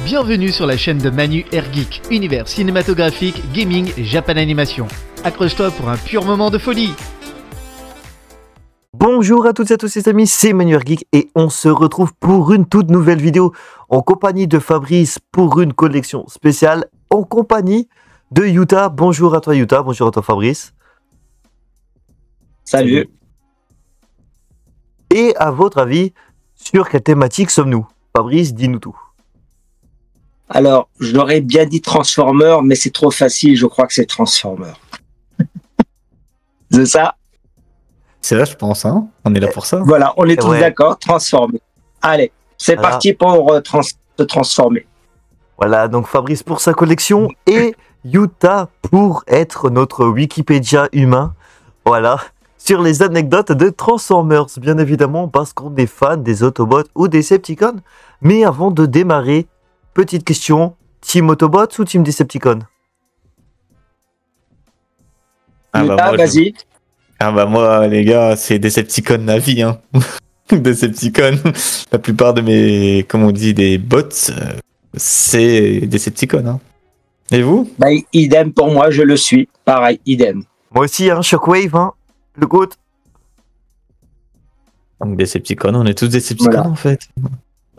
Bienvenue sur la chaîne de Manu Air Geek, univers cinématographique, gaming et Japan Animation. Accroche-toi pour un pur moment de folie. Bonjour à toutes et à tous les amis, c'est Manu Air Geek et on se retrouve pour une toute nouvelle vidéo en compagnie de Fabrice pour une collection spéciale en compagnie de Yuta. Bonjour à toi Yuta, bonjour à toi Fabrice. Salut. Et à votre avis, sur quelle thématique sommes-nous? Fabrice, dis-nous tout. Alors, je l'aurais bien dit Transformer, mais c'est trop facile, je crois que c'est Transformer. C'est ça? C'est là, je pense, hein. On est là pour ça. Voilà, on est tous Ouais. d'accord, Transformer. Allez, c'est Voilà. parti pour se transformer. Voilà, donc Fabrice pour sa collection et Yuta pour être notre Wikipédia humain. Voilà, sur les anecdotes de Transformers, bien évidemment, parce qu'on est fan des Autobots ou des Decepticons. Mais avant de démarrer, petite question, Team Autobots ou Team Decepticon? Yuta, vas-y. Moi, les gars, c'est Decepticon la vie, hein. Decepticon. La plupart de mes, comme on dit, des bots, c'est Decepticon, hein. Et vous? Bah, idem pour moi, je le suis. Pareil, idem. Moi aussi, hein, Shockwave, hein, le GOAT. Donc Decepticon, on est tous Decepticons, Voilà. en fait.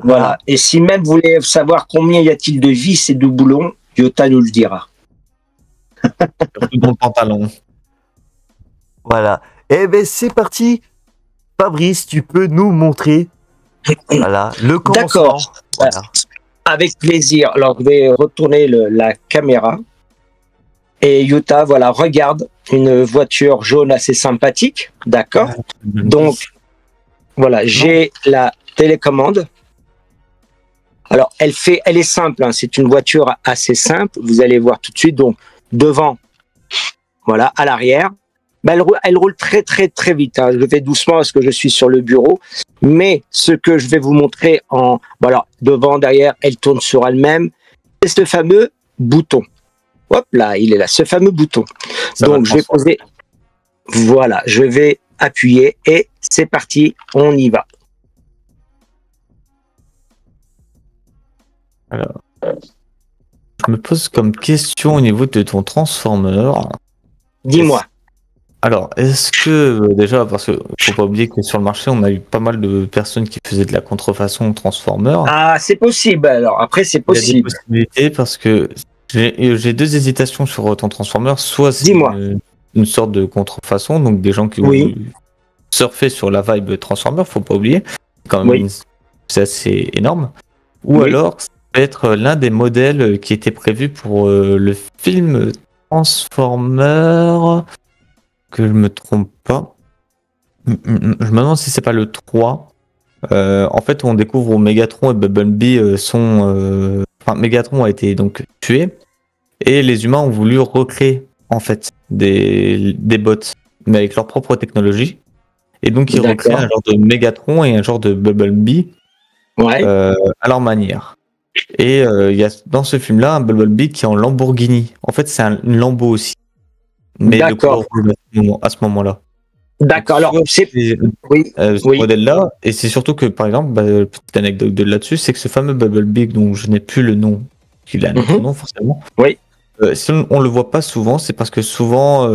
Voilà. Et si même vous voulez savoir combien y a-t-il de vis et de boulons, Yuta nous le dira. Surtout dans le pantalon. Voilà, et ben c'est parti. Fabrice, tu peux nous montrer, voilà, le commencement. D'accord. Voilà. Avec plaisir. Alors, je vais retourner la caméra. Et Yuta, voilà, regarde une voiture jaune assez sympathique. D'accord. Donc, voilà, j'ai la télécommande. Alors, elle est simple. Hein, c'est une voiture assez simple. Vous allez voir tout de suite. Donc, devant, voilà, à l'arrière. Ben, elle roule très très très vite. Hein. Je le fais doucement parce que je suis sur le bureau. Mais ce que je vais vous montrer voilà, devant, derrière, elle tourne sur elle-même. C'est ce fameux bouton. Hop là, il est là, ce fameux bouton. Ça Donc va je vais poser. Voilà, je vais appuyer et c'est parti, on y va. Alors, je me pose comme question au niveau de ton Transformer. Dis-moi. Alors, est-ce que, déjà, parce que faut pas oublier que sur le marché, on a eu pas mal de personnes qui faisaient de la contrefaçon Transformer. Ah, c'est possible. Alors après, c'est Il y a des possible. possibilités parce que j'ai deux hésitations sur ton Transformer. Soit c'est Dis-moi. une sorte de contrefaçon, donc des gens qui ont Oui. surfé sur la vibe Transformer, faut pas oublier. Quand même, Oui. c'est assez énorme. Ou Oui. alors, ça peut être l'un des modèles qui était prévu pour le film Transformer, que je me trompe pas. Je me demande si c'est pas le 3. En fait, on découvre où Megatron et Bumblebee sont... Enfin, Megatron a été donc tué, et les humains ont voulu recréer, en fait, des bots, mais avec leur propre technologie. Et donc, ils recréent un genre de Megatron et un genre de Bumblebee Ouais. à leur manière. Et il y a dans ce film-là un Bumblebee qui est en Lamborghini. En fait, c'est une Lambo aussi. Mais de D'accord. couleur rouge à ce moment-là. D'accord. Alors, c'est. Oui. Ce Oui. modèle-là, et c'est surtout que, par exemple, petite anecdote de là-dessus, c'est que ce fameux Bumblebee, dont je n'ai plus le nom, qu'il a un autre nom forcément, Oui. si on le voit pas souvent, c'est parce que souvent,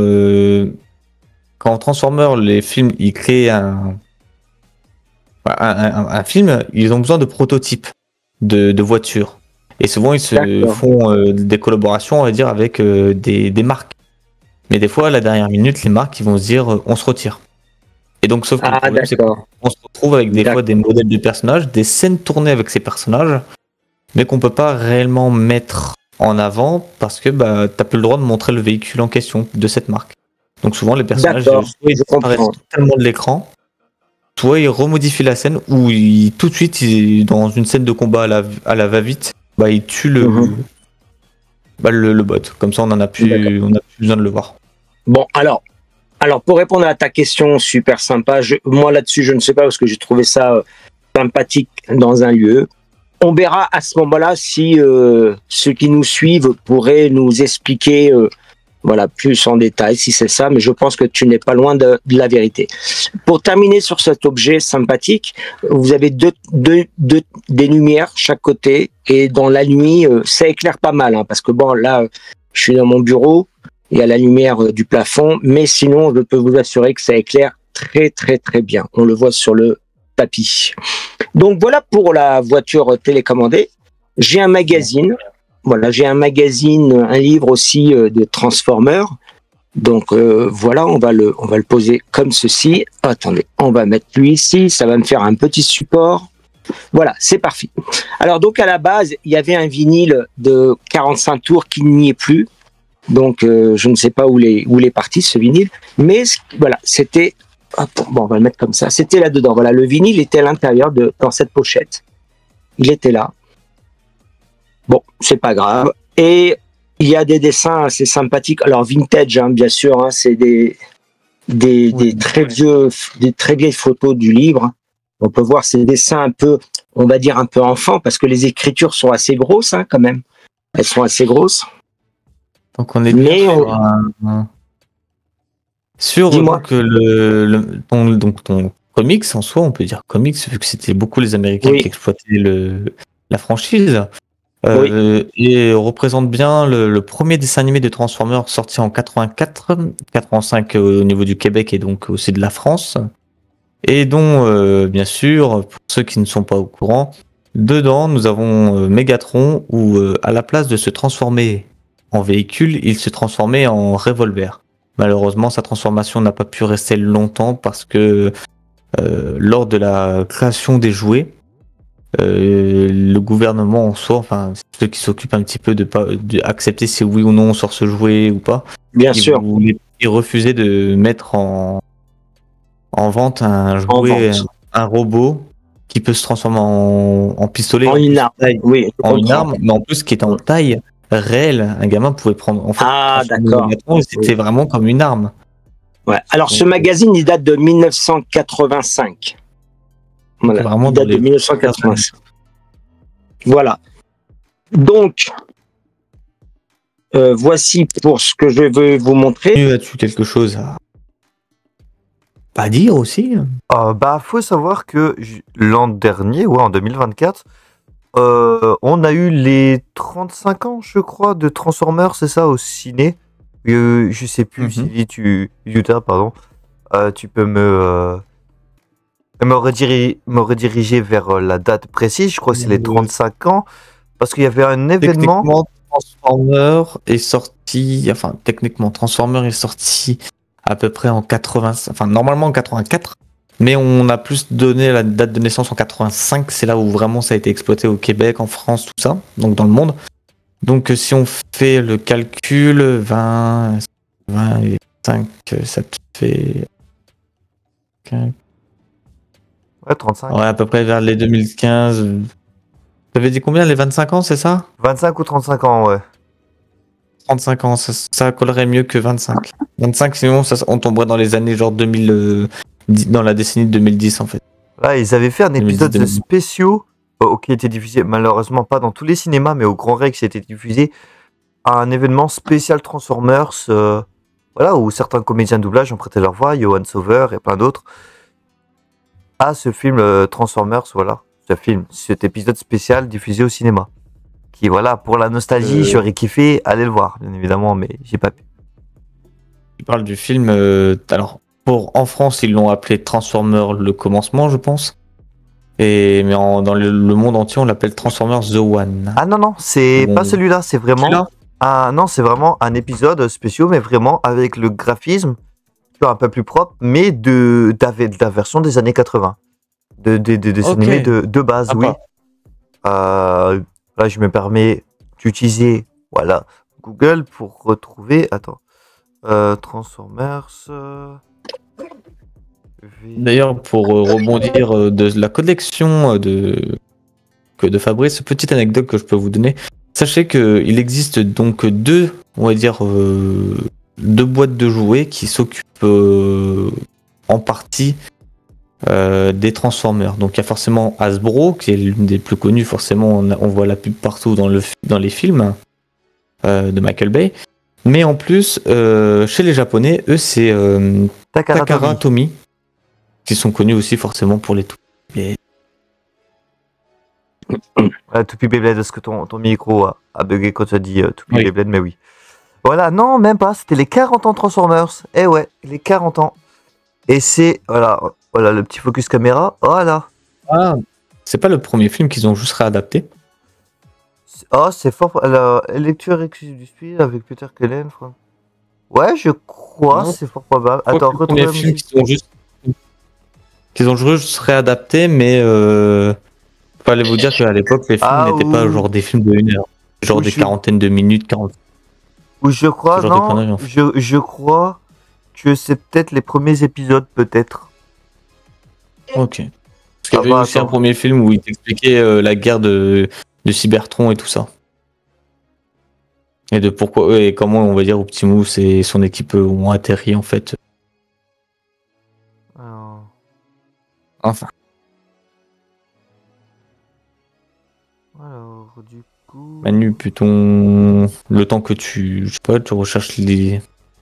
quand Transformer, les films, ils créent un film, ils ont besoin de prototypes de voitures. Et souvent, ils se D'accord. font des collaborations, on va dire, avec des marques. Mais des fois, à la dernière minute, les marques, ils vont se dire, on se retire. Et donc, sauf que le Ah, problème, c'est d'accord. qu'on se retrouve avec des D'accord. fois des modèles de personnages, des scènes tournées avec ces personnages, mais qu'on peut pas réellement mettre en avant parce que t'as plus le droit de montrer le véhicule en question de cette marque. Donc souvent, les personnages, D'accord. soit ils Je disparaissent comprends. totalement de l'écran, soit ils remodifient la scène, ou tout de suite, dans une scène de combat à la va-vite, ils tuent le bot. Comme ça, on n'a plus besoin de le voir. Bon, alors, pour répondre à ta question super sympa, moi là-dessus, je ne sais pas parce que j'ai trouvé ça sympathique dans un lieu. On verra à ce moment-là si ceux qui nous suivent pourraient nous expliquer voilà, plus en détail si c'est ça, mais je pense que tu n'es pas loin de la vérité. Pour terminer sur cet objet sympathique, vous avez des lumières chaque côté, et dans la nuit, ça éclaire pas mal, hein, parce que bon, là, je suis dans mon bureau, il y a la lumière du plafond, mais sinon, je peux vous assurer que ça éclaire très, très, très bien. On le voit sur le tapis. Donc voilà pour la voiture télécommandée. J'ai un magazine. Voilà, j'ai un magazine, un livre aussi de Transformers. Donc voilà, on va le poser comme ceci. Attendez, on va mettre lui ici. Ça va me faire un petit support. Voilà, c'est parfait. Alors donc à la base, il y avait un vinyle de 45 tours qui n'y est plus. Donc je ne sais pas où il est parti ce vinyle. Mais voilà, c'était. Bon, on va le mettre comme ça. C'était là-dedans. Voilà, le vinyle était à l'intérieur dans cette pochette. Il était là. Bon, c'est pas grave. Et il y a des dessins assez sympathiques. Alors vintage, hein, bien sûr, hein, c'est des très vieilles photos du livre. On peut voir ces dessins un peu, on va dire un peu enfant, parce que les écritures sont assez grosses, hein, quand même. Elles sont assez grosses. Donc on est bien sur donc, ton comics en soi, on peut dire comics, vu que c'était beaucoup les Américains qui exploitaient la franchise. Et représente bien le premier dessin animé de Transformers sorti en 84, 85 au niveau du Québec et donc aussi de la France. Et dont, bien sûr, pour ceux qui ne sont pas au courant, dedans nous avons Megatron où à la place de se transformer en véhicule, il se transformait en revolver. Malheureusement, sa transformation n'a pas pu rester longtemps parce que lors de la création des jouets, le gouvernement en soi, enfin ceux qui s'occupent un petit peu de accepter si oui ou non on sort ce jouet ou pas. Bien sûr. Ils refusaient de mettre en vente un jouet, un robot qui peut se transformer en pistolet, en une arme. Oui, en une arme, mais en plus qui est en taille réelle. Un gamin pouvait prendre. En fait, d'accord. C'était vraiment comme une arme. Ouais. Alors ce magazine, il date de 1985. Voilà, il date de 1985. Voilà. Donc, voici pour ce que je veux vous montrer. As-tu quelque chose à pas dire aussi? Faut savoir que l'an dernier, en 2024, on a eu les 35 ans, je crois, de Transformers, c'est ça, au ciné. Je sais plus si Yuta, pardon. Tu peux me rediriger vers la date précise. Je crois que c'est les 35 ans. Parce qu'il y avait un événement. Techniquement, Transformers est sorti à peu près en 80, enfin normalement en 84. Mais on a plus donné la date de naissance en 85. C'est là où vraiment ça a été exploité au Québec, en France, tout ça. Donc dans le monde. Donc si on fait le calcul, 20 et 5, ça te fait... Ouais, 35. Ouais, à peu près vers les 2015. T'avais dit combien, les 25 ans, c'est ça? 25 ou 35 ans, ouais. 35 ans, ça collerait mieux que 25. 25, sinon on tomberait dans les années genre 2000, dans la décennie de 2010 en fait. Là, ils avaient fait un épisode spécial qui était diffusé, malheureusement pas dans tous les cinémas, mais au Grand Rex, c'était diffusé un événement spécial Transformers, voilà, où certains comédiens de doublage ont prêté leur voix, Johan Sauveur et plein d'autres, à ce film Transformers, voilà, cet épisode spécial diffusé au cinéma. Qui, voilà, pour la nostalgie, j'aurais kiffé aller le voir, bien évidemment, mais j'ai pas pu. Tu parles du film, alors, en France, ils l'ont appelé Transformers le commencement, je pense. Mais dans le monde entier, on l'appelle Transformers The One. Ah non, c'est pas celui-là, c'est vraiment... non, c'est vraiment un épisode spécial, mais vraiment avec le graphisme un peu plus propre, mais de la version des années 80. Des animés de base, oui. Là, je me permets d'utiliser Google pour retrouver... Attends. Transformers... D'ailleurs, pour rebondir de la collection de Fabrice, petite anecdote que je peux vous donner. Sachez qu'il existe donc deux boîtes de jouets qui s'occupent en partie des Transformers. Donc il y a forcément Hasbro, qui est l'une des plus connues, forcément on voit la pub partout dans les films de Michael Bay. Mais en plus, chez les Japonais, eux, c'est Takara Tomy, qui sont connus aussi forcément pour les tout. Toupie Beyblade, est-ce que ton micro a bugué quand tu as dit Toupie Oui. Beyblade, mais oui. Voilà, non, même pas, c'était les 40 ans de Transformers. Eh ouais, les 40 ans. Et c'est, voilà, le petit focus caméra, voilà. Ah, c'est pas le premier film qu'ils ont juste réadapté. Oh, c'est fort. La lecture exclusive du speed avec Peter Cullen, frère. Ouais, je crois, Non. c'est fort probable. Je crois Attends, que le premier retrouve la film musique. qu'ils ont juste réadapté, mais fallait vous dire qu'à l'époque, les films Ah, n'étaient pas genre des films de 1 heure, genre Ou des je- quarantaines de minutes, 40. Ou je crois, Ce genre de non, conneries, en fait. je crois que c'est peut-être les premiers épisodes, peut-être. Ok. Parce qu'il y avait bah, aussi un attends. premier film où il t'expliquait la guerre de Cybertron et tout ça. Et de pourquoi et comment on va dire Optimus et son équipe ont atterri en fait. Enfin. Alors, du coup. Manu, peut-on le temps que tu, je sais pas, tu recherches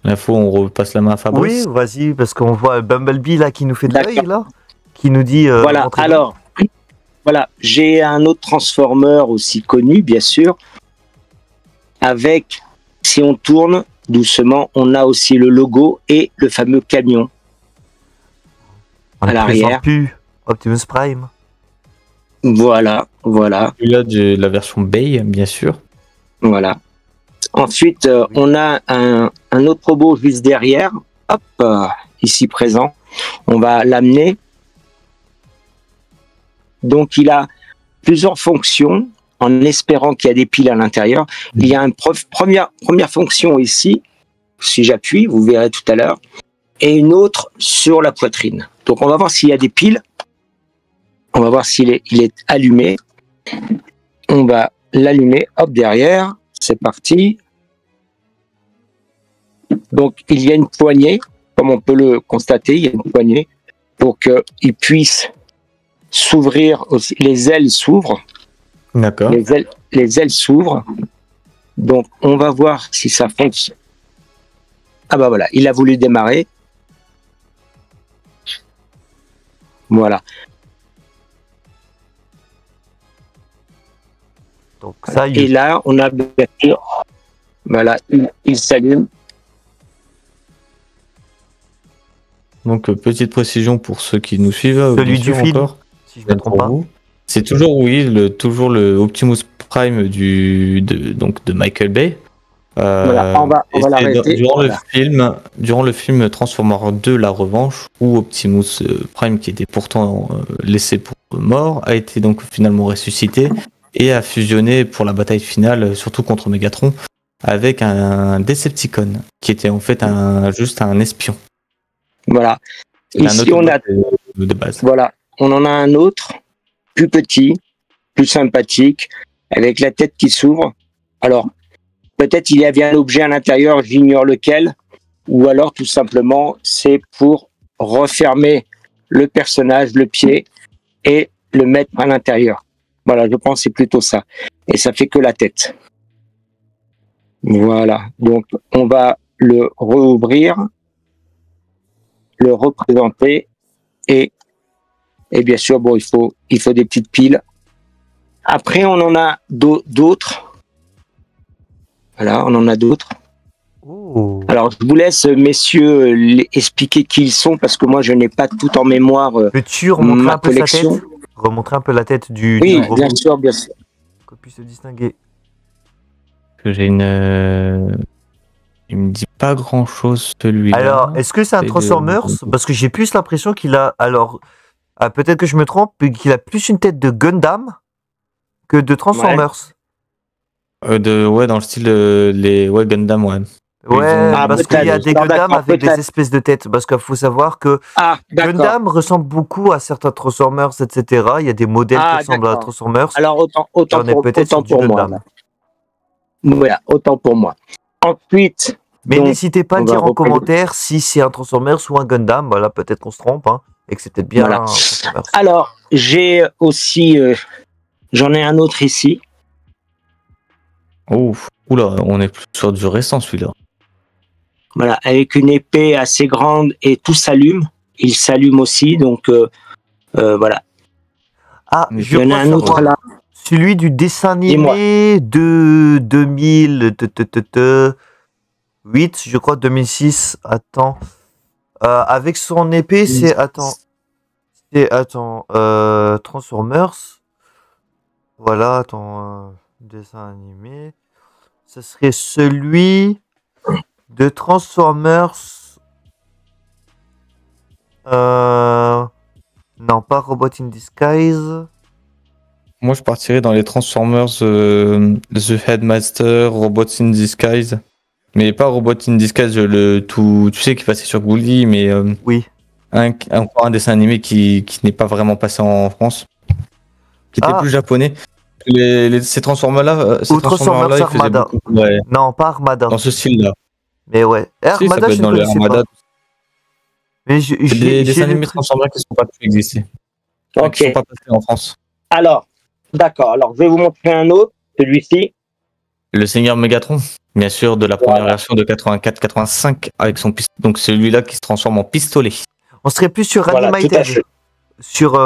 l'info, on repasse la main à Fabrice. Oui, vas-y, parce qu'on voit Bumblebee là qui nous fait de l'œil D'accord. là, qui nous dit. Voilà, rentrez alors, voilà, j'ai un autre Transformer aussi connu, bien sûr, avec, si on tourne doucement, on a aussi le logo et le fameux camion. on à ne l'arrière. présente plus Optimus Prime. Voilà, voilà, Celui-là de la version Bay, bien sûr. voilà. Ensuite, on a un autre robot juste derrière, hop, ici présent. On va l'amener. Donc, il a plusieurs fonctions, en espérant qu'il y a des piles à l'intérieur. Il y a une première fonction ici, si j'appuie, vous verrez tout à l'heure, et une autre sur la poitrine. Donc, on va voir s'il y a des piles. On va voir s'il est allumé. On va l'allumer, hop, derrière. C'est parti. Donc, il y a une poignée, comme on peut le constater, il y a une poignée pour qu'il puisse s'ouvrir aussi. Les ailes s'ouvrent. D'accord. Les ailes s'ouvrent. Donc, on va voir si ça fonctionne. Ah bah voilà, il a voulu démarrer. Voilà. Donc ça, Et là, on a bien sûr, voilà, il s'allume. Donc petite précision pour ceux qui nous suivent. celui bien du sûr, film, encore. si je ne me trompe pas. C'est toujours toujours le Optimus Prime donc de Michael Bay. Voilà, on va et c'est l'arrêter. Durant le film Transformers 2, La Revanche, où Optimus Prime, qui était pourtant laissé pour mort, a été donc finalement ressuscité et a fusionné pour la bataille finale, surtout contre Megatron, avec un Decepticon, qui était en fait juste un espion. Voilà. C'était un Ici, on a, Autobot de base. voilà, on en a un autre, plus petit, plus sympathique, avec la tête qui s'ouvre. Alors, peut-être il y avait un objet à l'intérieur, j'ignore lequel, ou alors tout simplement, c'est pour refermer le personnage, le pied, et le mettre à l'intérieur. Voilà, je pense que c'est plutôt ça. Et ça fait que la tête. Voilà. Donc, on va le rouvrir, le représenter, et bien sûr, bon, il faut des petites piles. Après, on en a d'autres. Voilà, on en a d'autres. Oh. Alors, je vous laisse, messieurs, expliquer qui ils sont, parce que moi, je n'ai pas tout en mémoire Peux-tu remontrer ma un peu sa collection. tête? Remontrer un peu la tête du Oui, robot, bien sûr, bien sûr. qu'on puisse se distinguer. Que j'ai il me dit pas grand chose celui-là. Alors, est-ce que c'est un C'est de- Transformers? Parce que j'ai plus l'impression qu'il a. Alors, peut-être que je me trompe, mais qu'il a plus une tête de Gundam que de Transformers. Ouais, dans le style Gundam, ouais. Ouais, Ah, parce qu'il y a peut-être. des Alors, Gundam d'accord, avec des peut-être. espèces de têtes. Parce qu'il faut savoir que Ah, d'accord. Gundam ressemble beaucoup à certains Transformers, etc. Il y a des modèles Ah, qui ressemblent à d'accord. Transformers. Alors, autant on est peut-être sur du pour moi. Gundam. Voilà, autant pour moi. Ensuite, Mais donc, n'hésitez pas à on dire va en reprendre- commentaire si c'est un Transformers ou un Gundam. Voilà, peut-être qu'on se trompe, hein, et que c'est peut-être bien Voilà. un Transformers. alors, j'ai aussi, j'en ai un autre ici. Ouf. Oula, on est plus sur du récent celui-là. Voilà, avec une épée assez grande et tout s'allume. Il s'allume aussi, donc voilà. Ah, Il je Il y en a crois un autre savoir. là. Celui du dessin Dis-moi. animé de 2008, je crois 2006. Attends. Avec son épée, c'est Transformers. Voilà, attends, dessin animé. Ce serait celui de Transformers. Non, pas Robot in Disguise. Moi, je partirais dans les Transformers, The Headmaster, Robots in Disguise. Mais pas Robot in Disguise, tu sais, qui passait sur Gulli, mais Oui. encore un dessin animé qui n'est pas vraiment passé en France, qui était Ah. plus japonais. Ces Transformers-là, Ou Transformers ils faisaient Armada. beaucoup, ouais, Non, pas Armada. dans ce style-là. Mais ouais. Si, ça Armada, peut je être ne dans le connaissais Armada. pas. Mais C'est des dessins animés Transformers qui ne sont pas pu exister. Enfin, qui Ok. ne sont pas passés en France. Alors, d'accord. Alors, je vais vous montrer un autre. Celui-ci. Le Seigneur Megatron, bien sûr, de la première Voilà. version de 84-85, avec son pistolet. Donc celui-là qui se transforme en pistolet. On serait plus sur Voilà, tout à Animated. fait.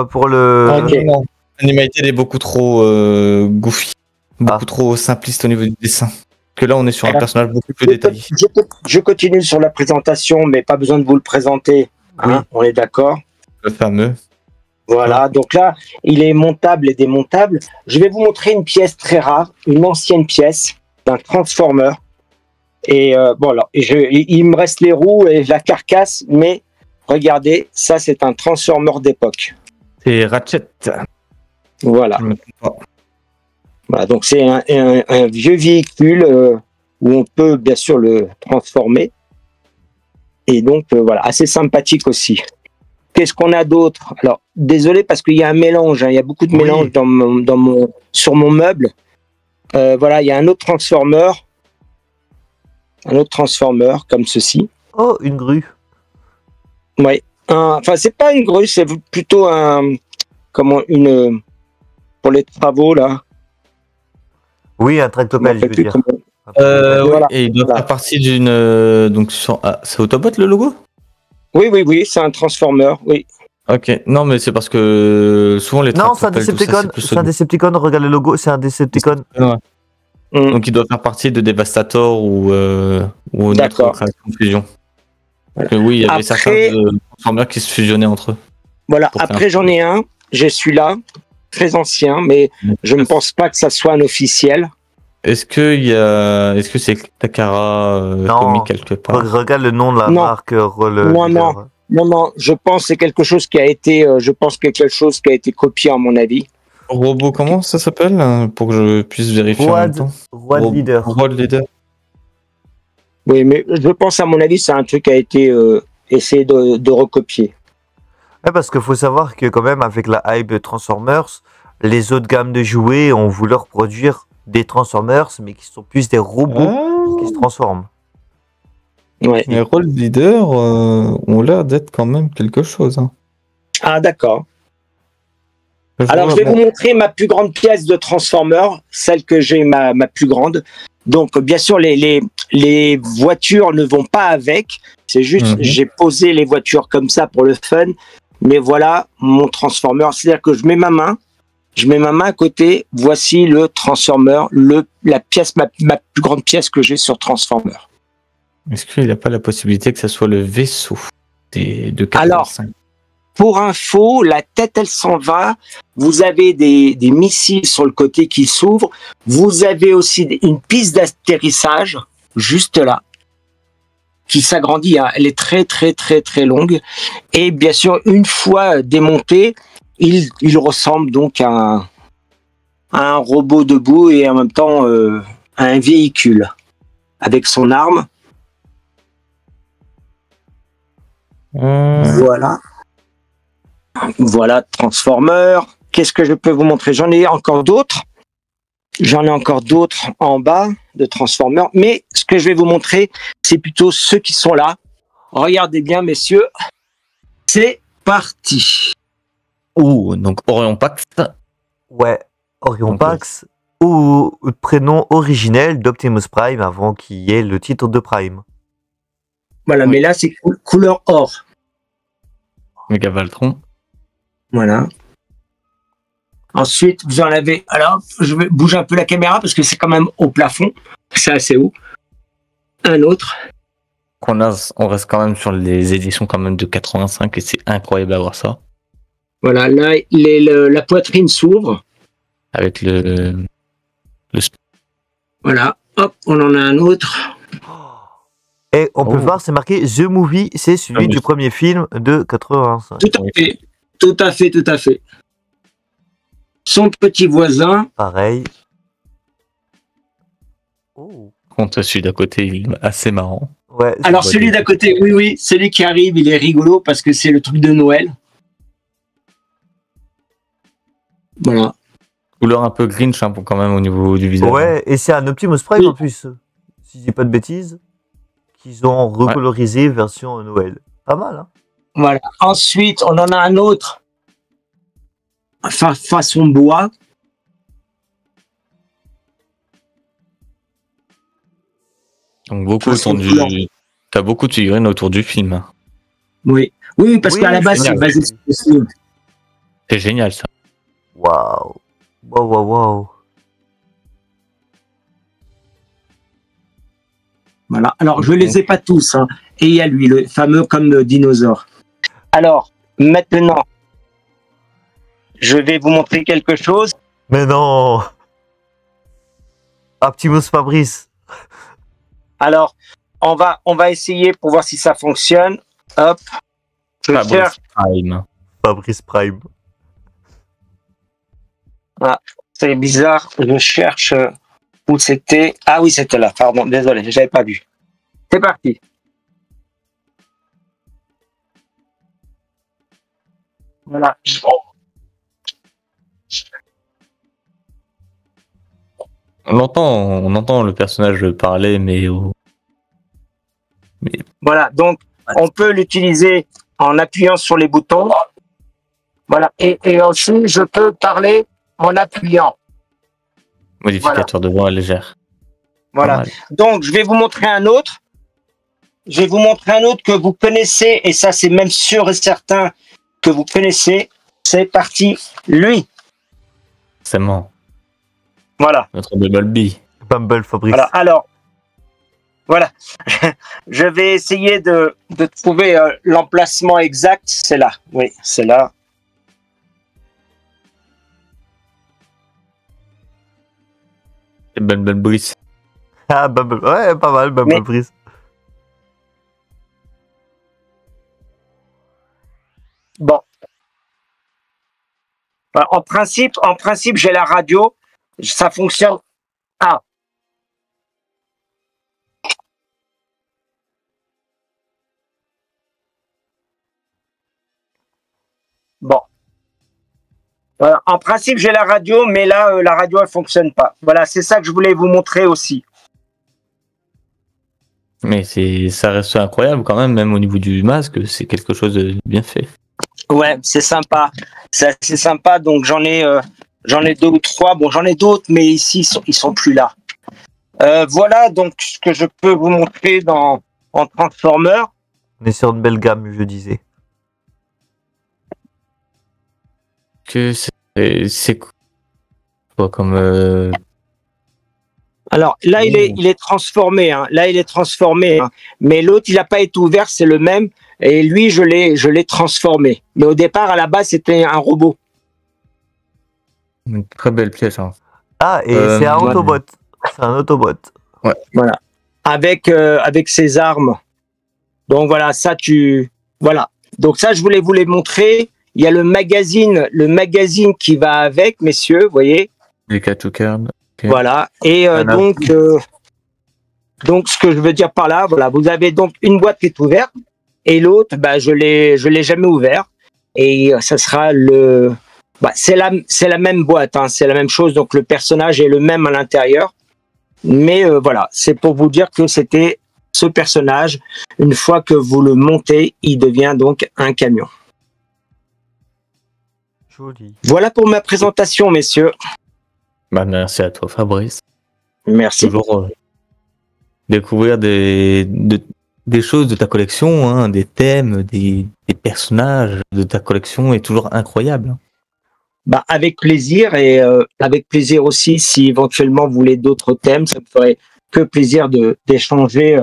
Pour le. Ok. Non. Animated est beaucoup trop goofy, beaucoup Ah. trop simpliste au niveau du dessin. Que là, on est sur un Alors, personnage beaucoup plus détaillé. Je continue sur la présentation, mais pas besoin de vous le présenter. Hein, on est d'accord. Le fameux. Voilà, donc là, il est montable et démontable. Je vais vous montrer une pièce très rare, une ancienne pièce d'un Transformer. Et bon, alors, il me reste les roues et la carcasse, mais regardez, ça, c'est un Transformer d'époque. C'est Ratchet. Voilà. Je me trompe pas. Voilà, donc c'est un vieux véhicule où on peut bien sûr le transformer. Et donc, voilà, assez sympathique aussi. Qu'est-ce qu'on a d'autre? Alors, désolé parce qu'il y a un mélange, hein, il y a beaucoup de Oui. mélange sur mon meuble. Voilà, il y a un autre Transformer comme ceci. Oh, une grue. Ouais. Enfin, c'est pas une grue, c'est plutôt pour les travaux là. Oui, un tractopelle, je veux dire. Voilà. Oui, et il doit Voilà. faire partie d'une. Donc, c'est Autobot le logo? Oui, c'est un Transformer, oui. Ok, non, mais c'est parce que souvent les Non, c'est un Tractopelles, tout ça, Decepticon. plus C'est un Decepticon. Regarde le logo, c'est un Decepticon. Ouais. Mm. Donc il doit faire partie de Devastator ou une autre D'accord. création de fusion. Voilà. Donc, oui, il y avait Après- certains Transformers qui se fusionnaient entre eux. Voilà, Pour faire après j'en ai un, j'ai celui-là, très ancien, mais je ne pense pas que ça soit un officiel. Est-ce que c'est Takara Non. commis quelque part? Regarde le nom de la Non. marque. Non, je pense que c'est quelque chose qui a été, copié à mon avis. Robot, comment ça s'appelle? Pour que je puisse vérifier en même temps. Roi Leader. Roi Leader. Oui, mais je pense à mon avis c'est un truc qui a été essayé de recopier. Ouais, parce qu'il faut savoir que quand même avec la hype de Transformers, les autres gammes de jouets ont voulu reproduire des Transformers, mais qui sont plus des robots qui se transforment. Ouais. Les rôles leaders ont l'air d'être quand même quelque chose. Hein. Ah d'accord. Alors, je vais vous montrer ma plus grande pièce de Transformer, celle que j'ai, ma plus grande. Donc, bien sûr, les voitures ne vont pas avec. C'est juste, j'ai posé les voitures comme ça pour le fun. Mais voilà mon Transformer. C'est-à-dire que je mets ma main à côté. Voici le Transformer, la pièce, ma plus grande pièce que j'ai sur Transformer. Est-ce qu'il n'y a pas la possibilité que ça soit le vaisseau de 85? Alors, pour info, la tête, elle s'en va. Vous avez des missiles sur le côté qui s'ouvrent. Vous avez aussi une piste d'atterrissage, juste là, qui s'agrandit. Hein. Elle est très, très, très, très longue. Et bien sûr, une fois démonté, il ressemble donc à un robot debout et en même temps à un véhicule avec son arme. Voilà. Voilà, Transformer. Qu'est-ce que je peux vous montrer? J'en ai encore d'autres. En bas de Transformer. Mais ce que je vais vous montrer, c'est plutôt ceux qui sont là. Regardez bien, messieurs. C'est parti. Donc Orion Pax. Ouais, Orion Ok. Pax, ou prénom originel d'Optimus Prime avant qu'il y ait le titre de Prime. Voilà, Oui. mais là, c'est couleur or. Méga Valtron. Voilà. Ensuite, vous en avez. Alors, je vais bouger un peu la caméra parce que c'est quand même au plafond. C'est assez haut. Un autre. On reste quand même sur les éditions quand même de 85 et c'est incroyable d'avoir ça. Voilà, là, la poitrine s'ouvre. Avec le Voilà. Hop, on en a un autre. Et on peut Oh. voir, c'est marqué The Movie, c'est celui Ah, du oui. premier film de 85. Tout à fait. Tout à fait, tout à fait. Son petit voisin. Pareil. Oh. contre celui d'à côté, il est assez marrant. Ouais, Alors, pas celui du d'à tout. côté, oui, oui, celui qui arrive, il est rigolo parce que c'est le truc de Noël. Voilà. Couleur un peu Grinch hein, pour quand même au niveau du visage. ouais, et c'est un Optimus Prime Oui. en plus, si je dis pas de bêtises, qu'ils ont recolorisé version Noël. Pas mal, hein. Voilà. Ensuite, on en a un autre. Façon bois. Donc beaucoup Façon autour couleur. du. T'as beaucoup de figurines autour du film. Oui. Oui, parce Oui, qu'à la base, c'est c'est vrai. basé sur le film. C'est génial ça. Waouh. Waouh, waouh, waouh. Voilà. Alors, je les ai pas tous. Hein. Et il y a lui, le fameux comme le dinosaure. Alors, maintenant, je vais vous montrer quelque chose. Mais non. Optimus Fabrice. Alors, on va essayer pour voir si ça fonctionne. Hop. Je vais faire. Fabrice Prime. Fabrice Prime. C'est bizarre. Je cherche où c'était. Ah oui, c'était là. Pardon, désolé, j'avais pas vu. C'est parti. Voilà. On entend le personnage parler, mais Voilà. Donc, on peut l'utiliser en appuyant sur les boutons. Voilà. Et aussi, je peux parler en appuyant. modificateur de voix légère. Voilà. Pas mal. Donc, je vais vous montrer un autre. Je vais vous montrer un autre que vous connaissez, et ça, c'est même sûr et certain que vous connaissez. C'est parti, lui. C'est bon. Voilà. Notre Bumblebee. Bumble Fabrice. Voilà. Alors, voilà. Je vais essayer de trouver l'emplacement exact. C'est là. Oui, c'est là. Et Bumblebee. Ah, Bumble. Ouais, pas mal, Bumble Mais- Fabrice. Bon. Voilà, en principe, j'ai la radio. Ça fonctionne. Ah. Bon. Voilà, en principe, j'ai la radio, mais là, la radio, elle fonctionne pas. Voilà, c'est ça que je voulais vous montrer aussi. Mais ça reste incroyable quand même au niveau du masque, c'est quelque chose de bien fait. Ouais, c'est sympa. C'est assez sympa. Donc, j'en ai 2 ou 3. Bon, j'en ai d'autres, mais ici, ils sont plus là. Voilà donc ce que je peux vous montrer en Transformer. On est sur une belle gamme, je disais. Que c'est quoi comme Alors là, il est transformé. Hein. Là, il est transformé. Hein. Mais l'autre, il n'a pas été ouvert, c'est le même. Et lui, je l'ai transformé. Mais au départ, à la base, c'était un robot. une très belle pièce. Hein. Ah, et Euh, c'est un voilà. Autobot. C'est un Autobot. Voilà. Avec ses armes. Donc voilà, ça voilà. Donc ça, je voulais vous les montrer. Il y a le magazine qui va avec, messieurs, vous voyez. Les Katukan. Okay. Voilà. Et donc, ce que je veux dire par là, voilà, vous avez donc une boîte qui est ouverte et l'autre, bah, je l'ai jamais ouvert. Et ça sera c'est la même boîte, hein, c'est la même chose. Donc le personnage est le même à l'intérieur. Mais voilà, c'est pour vous dire que c'était ce personnage. Une fois que vous le montez, il devient donc un camion. Joli. Voilà pour ma présentation, messieurs. Bah, merci à toi Fabrice. Merci. Toujours découvrir des des choses de ta collection, hein, des thèmes, des personnages de ta collection est toujours incroyable. Bah, avec plaisir et avec plaisir aussi si éventuellement vous voulez d'autres thèmes, ça me ferait que plaisir d'échanger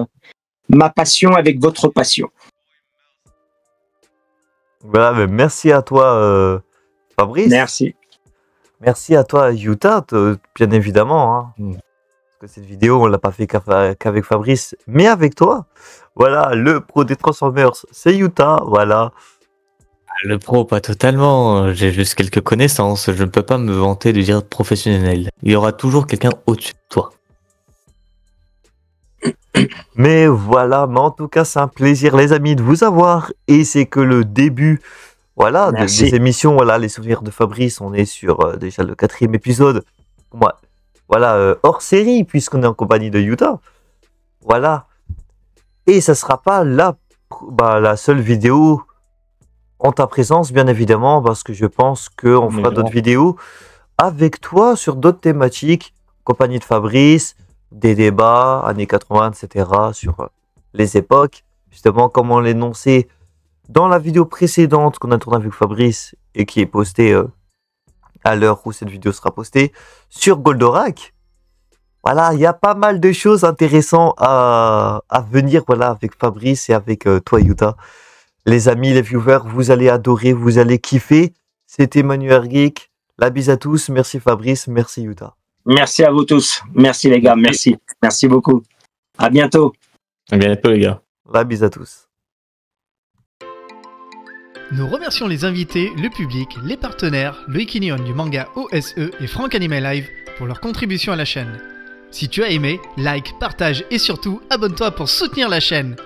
ma passion avec votre passion. Voilà, mais merci à toi, Fabrice. Merci. Merci à toi, Yuta, bien évidemment. Hein. Parce que cette vidéo, on l'a pas fait qu'avec Fabrice, mais avec toi. Voilà, le pro des Transformers, c'est Yuta. Voilà. Le pro, pas totalement. J'ai juste quelques connaissances. Je ne peux pas me vanter de dire professionnel. Il y aura toujours quelqu'un au-dessus de toi. Mais voilà, mais en tout cas, c'est un plaisir, les amis, de vous avoir. Et c'est que le début, voilà, des émissions. Voilà, les souvenirs de Fabrice. On est sur déjà le 4e épisode. Moi, voilà, hors série, puisqu'on est en compagnie de Yuta. Voilà. Et ça sera pas la seule vidéo en ta présence, bien évidemment, parce que je pense qu'on fera d'autres vidéos avec toi sur d'autres thématiques, compagnie de Fabrice, des débats, années 80, etc., sur les époques, justement, comme on l'énonçait dans la vidéo précédente qu'on a tournée avec Fabrice et qui est postée à l'heure où cette vidéo sera postée, sur Goldorak. Voilà, il y a pas mal de choses intéressantes à venir, voilà, avec Fabrice et avec toi, Yuta. Les amis, les viewers, vous allez adorer, vous allez kiffer. C'était Manu Ergeek. La bise à tous. Merci Fabrice, merci Yuta. Merci à vous tous. Merci les gars, merci. Merci beaucoup. À bientôt. À bientôt les gars. La bise à tous. Nous remercions les invités, le public, les partenaires, le Ikinion du manga OSE et Franck Anime Live pour leur contribution à la chaîne. Si tu as aimé, like, partage et surtout abonne-toi pour soutenir la chaîne.